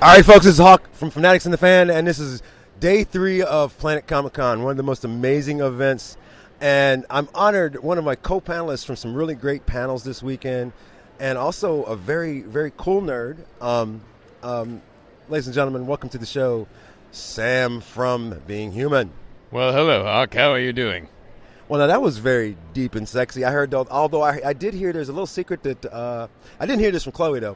All right, folks, this is Hawk from Fanatics and the Fan, and this is day 3 of Planet Comic-Con, one of the most amazing events. And I'm honored, one of my co-panelists from some really great panels this weekend, and also a very, very cool nerd. Ladies and gentlemen, welcome to the show, Sam from Being Human. Well, hello, Hawk. How are you doing? Well, now that was very deep and sexy. I heard, although I did hear there's a little secret that, I didn't hear this from Chloe, though.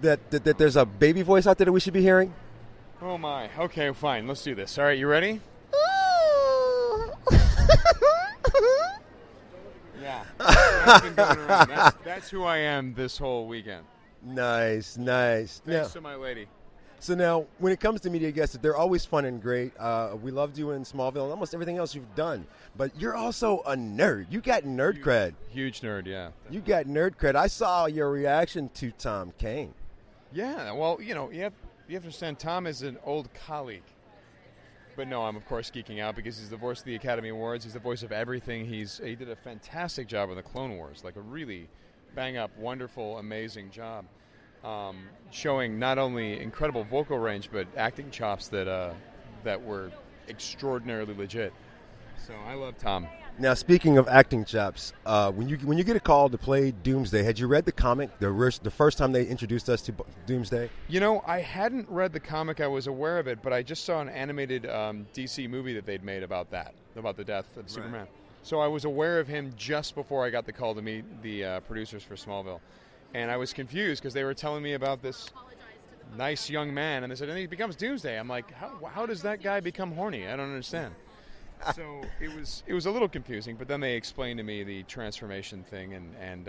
That there's a baby voice out there that we should be hearing? Oh, my. Okay, fine. Let's do this. All right, you ready? Yeah. That's been going around. That's who I am this whole weekend. Nice. Thanks to my lady. So now, when it comes to media guests, they're always fun and great. We loved you in Smallville and almost everything else you've done. But you're also a nerd. You got nerd cred. Huge nerd, yeah. You got nerd cred. I saw your reaction to Tom Kane. Yeah, well, you have to understand, Tom is an old colleague. But no, I'm, of course, geeking out because he's the voice of the Academy Awards. He's the voice of everything. He did a fantastic job with the Clone Wars, like a really bang-up, wonderful, amazing job. Showing not only incredible vocal range, but acting chops that were extraordinarily legit. So I love Tom. Now, speaking of acting chops, when you get a call to play Doomsday, had you read the comic the first time they introduced us to Doomsday? I hadn't read the comic. I was aware of it, but I just saw an animated DC movie that they'd made about the death of Superman. So I was aware of him just before I got the call to meet the producers for Smallville. And I was confused because they were telling me about this nice young man, and they said, and he becomes Doomsday. I'm like, how does that guy become horny? I don't understand. So it was a little confusing, but then they explained to me the transformation thing, and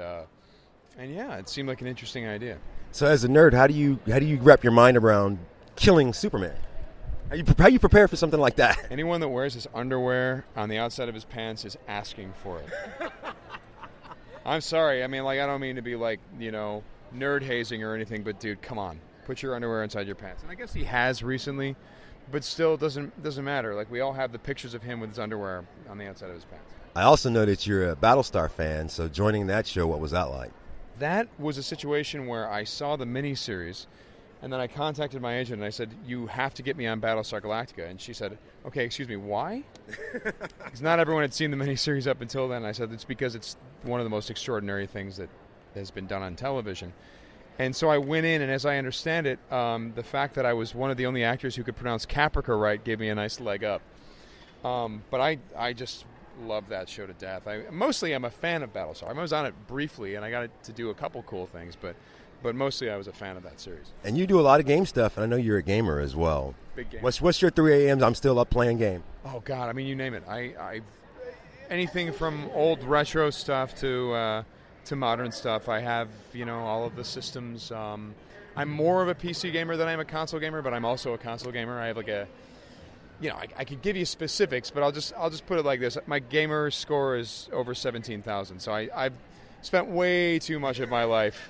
yeah, it seemed like an interesting idea. So as a nerd, how do you wrap your mind around killing Superman? How you prepare for something like that? Anyone that wears his underwear on the outside of his pants is asking for it. I'm sorry. I mean, I don't mean to be nerd hazing or anything, but dude, come on, put your underwear inside your pants. And I guess he has recently. But still, doesn't matter. We all have the pictures of him with his underwear on the outside of his pants. I also know that you're a Battlestar fan, so joining that show, what was that like? That was a situation where I saw the miniseries, and then I contacted my agent, and I said, you have to get me on Battlestar Galactica. And she said, okay, excuse me, why? Because not everyone had seen the miniseries up until then. I said, it's because it's one of the most extraordinary things that has been done on television. And so I went in, and as I understand it, the fact that I was one of the only actors who could pronounce Caprica right gave me a nice leg up. But I just love that show to death. Mostly I'm a fan of Battlestar. I was on it briefly, and I got to do a couple cool things, but mostly I was a fan of that series. And you do a lot of game stuff, and I know you're a gamer as well. Big game. What's your 3 a.m.s? I'm still up playing game. Oh, God, I mean, you name it. I anything from old retro stuff to modern stuff. I have, all of the systems. I'm more of a PC gamer than I'm a console gamer, but I'm also a console gamer. I have I could give you specifics, but I'll just put it like this. My gamer score is over 17,000, so I've spent way too much of my life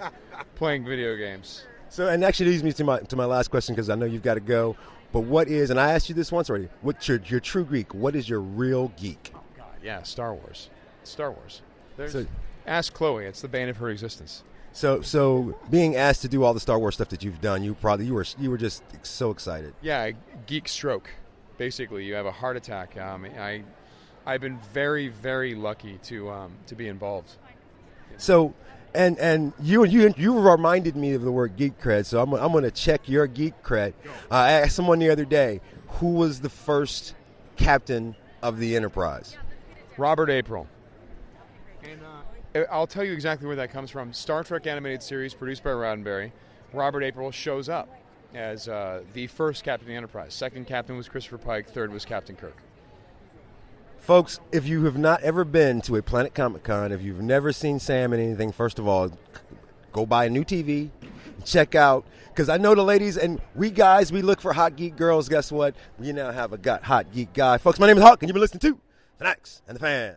playing video games. So, and actually leads me to my last question, because I know you've got to go. But what is, and I asked you this once already, what's your true geek? What is your real geek? Oh, God, yeah, Star Wars. Ask Chloe. It's the bane of her existence. So being asked to do all the Star Wars stuff that you've done, you were just so excited. Yeah, geek stroke. Basically, you have a heart attack. I've been very, very lucky to be involved. So, and you reminded me of the word geek cred. So I'm going to check your geek cred. I asked someone the other day, who was the first captain of the Enterprise? Robert April. And I'll tell you exactly where that comes from. Star Trek animated series produced by Roddenberry. Robert April shows up as the first captain of the Enterprise. Second captain was Christopher Pike. Third was Captain Kirk. Folks, if you have not ever been to a Planet Comic-Con, if you've never seen Sam in anything, first of all, go buy a new TV, check out, because I know the ladies, and we guys, we look for hot geek girls. Guess what? We now have a hot geek guy. Folks, my name is Hawk, and you've been listening to Fanatics and the Fan.